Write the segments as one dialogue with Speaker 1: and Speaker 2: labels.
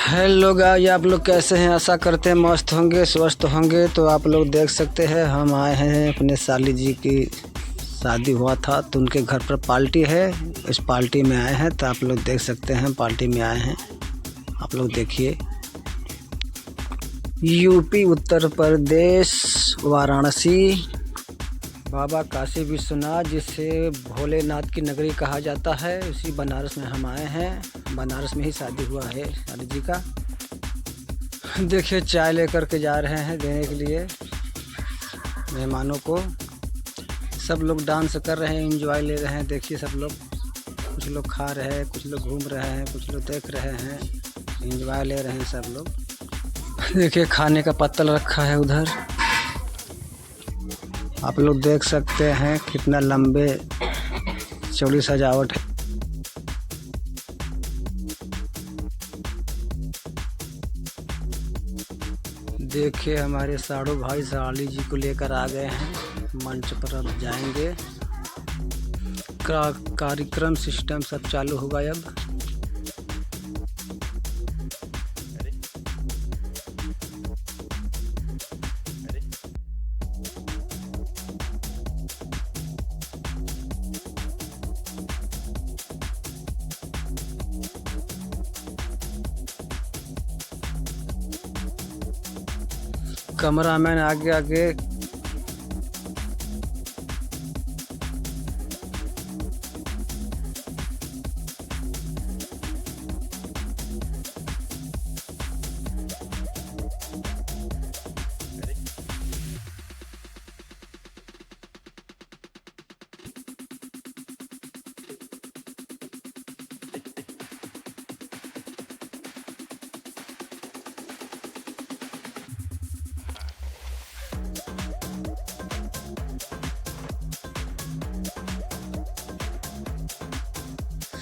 Speaker 1: Hello guys, आप लोग कैसे हैं? आशा करते हैं मस्त होंगे, स्वस्थ होंगे। तो आप लोग देख सकते हैं हम आए हैं अपने साली जी की शादी हुआ था तो उनके घर पर पार्टी है। इस पार्टी में आए हैं तो आप लोग देख सकते हैं पार्टी में आए हैं। आप लोग देखिए, यूपी उत्तर प्रदेश वाराणसी बाबा काशी विश्वनाथ जिसे भोलेनाथ की नगरी कहा जाता है, उसी बनारस में हम आए हैं। बनारस में ही शादी हुआ है साली जी का। देखिए चाय लेकर के जा रहे हैं देने के लिए मेहमानों को। सब लोग डांस कर रहे हैं, एंजॉय ले रहे हैं। देखिए सब लोग, कुछ लोग खा रहे हैं, कुछ लोग घूम रहे हैं, कुछ लोग देख रहे हैं, एंजॉय ले रहे हैं सब लोग। देखिए खाने का पत्तल रखा है उधर, आप लोग देख सकते हैं कितना लंबे चौड़ी सजावट है। देखिए हमारे साड़ू भाई साली जी को लेकर आ गए हैं, मंच पर अब जाएंगे। कार्यक्रम सिस्टम सब चालू होगा अब। कैमरामैन आगे आगे।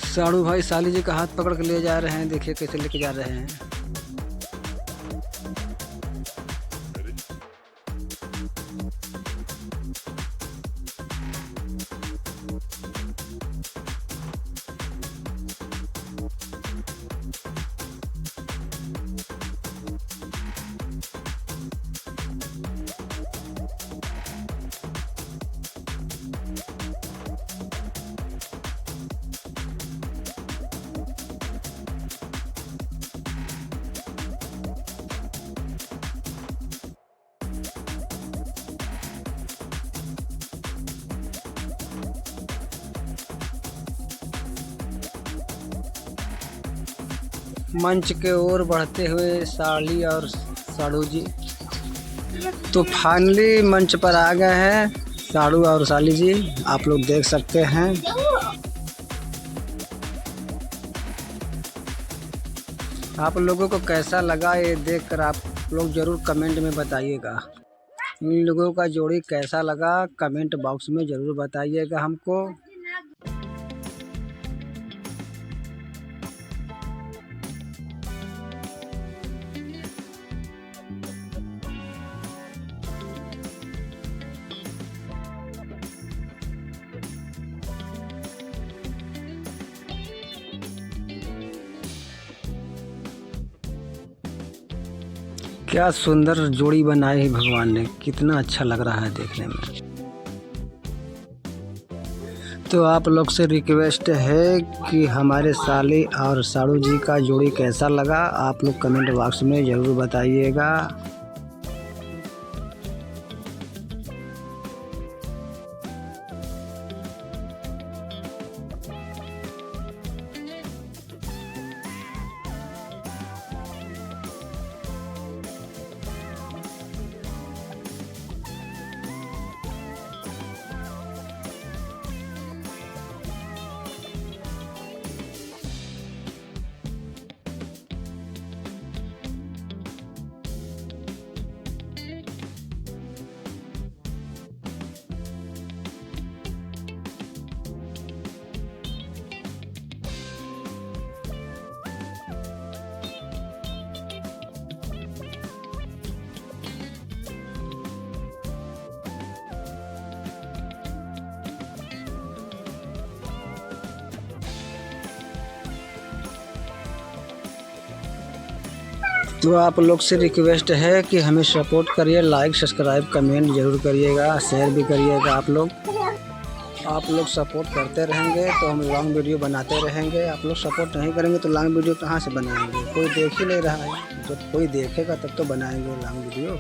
Speaker 1: साड़ू भाई साली जी का हाथ पकड़ के ले जा रहे हैं, देखिए कैसे लेके जा रहे हैं। मंच के ओर बढ़ते हुए साली और साड़ू जी तो फाइनली मंच पर आ गए हैं साड़ू और साली जी, आप लोग देख सकते हैं। आप लोगों को कैसा लगा ये देखकर आप लोग ज़रूर कमेंट में बताइएगा। इन लोगों का जोड़ी कैसा लगा कमेंट बॉक्स में ज़रूर बताइएगा हमको। क्या सुंदर जोड़ी बनाई है भगवान ने, कितना अच्छा लग रहा है देखने में। तो आप लोग से रिक्वेस्ट है कि हमारे साली और साड़ू जी का जोड़ी कैसा लगा आप लोग कमेंट बॉक्स में ज़रूर बताइएगा। तो आप लोग से रिक्वेस्ट है कि हमें सपोर्ट करिए, लाइक सब्सक्राइब कमेंट ज़रूर करिएगा, शेयर भी करिएगा। आप लोग सपोर्ट करते रहेंगे तो हम लॉन्ग वीडियो बनाते रहेंगे। आप लोग सपोर्ट नहीं करेंगे तो लॉन्ग वीडियो कहाँ से बनाएंगे? कोई देख ही नहीं रहा है। जब कोई देखेगा तब तो बनाएंगे लॉन्ग वीडियो।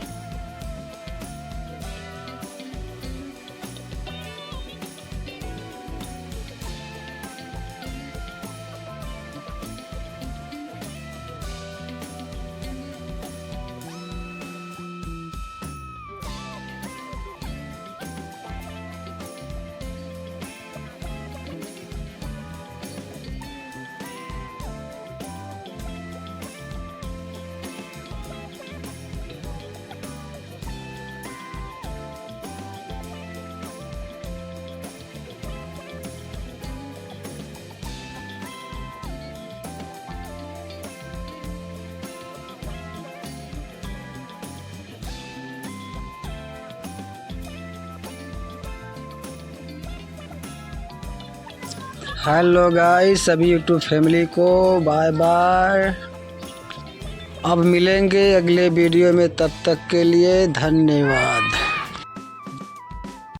Speaker 1: हेलो गाइस, सभी यूट्यूब फैमिली को बाय बाय। अब मिलेंगे अगले वीडियो में, तब तक के लिए धन्यवाद।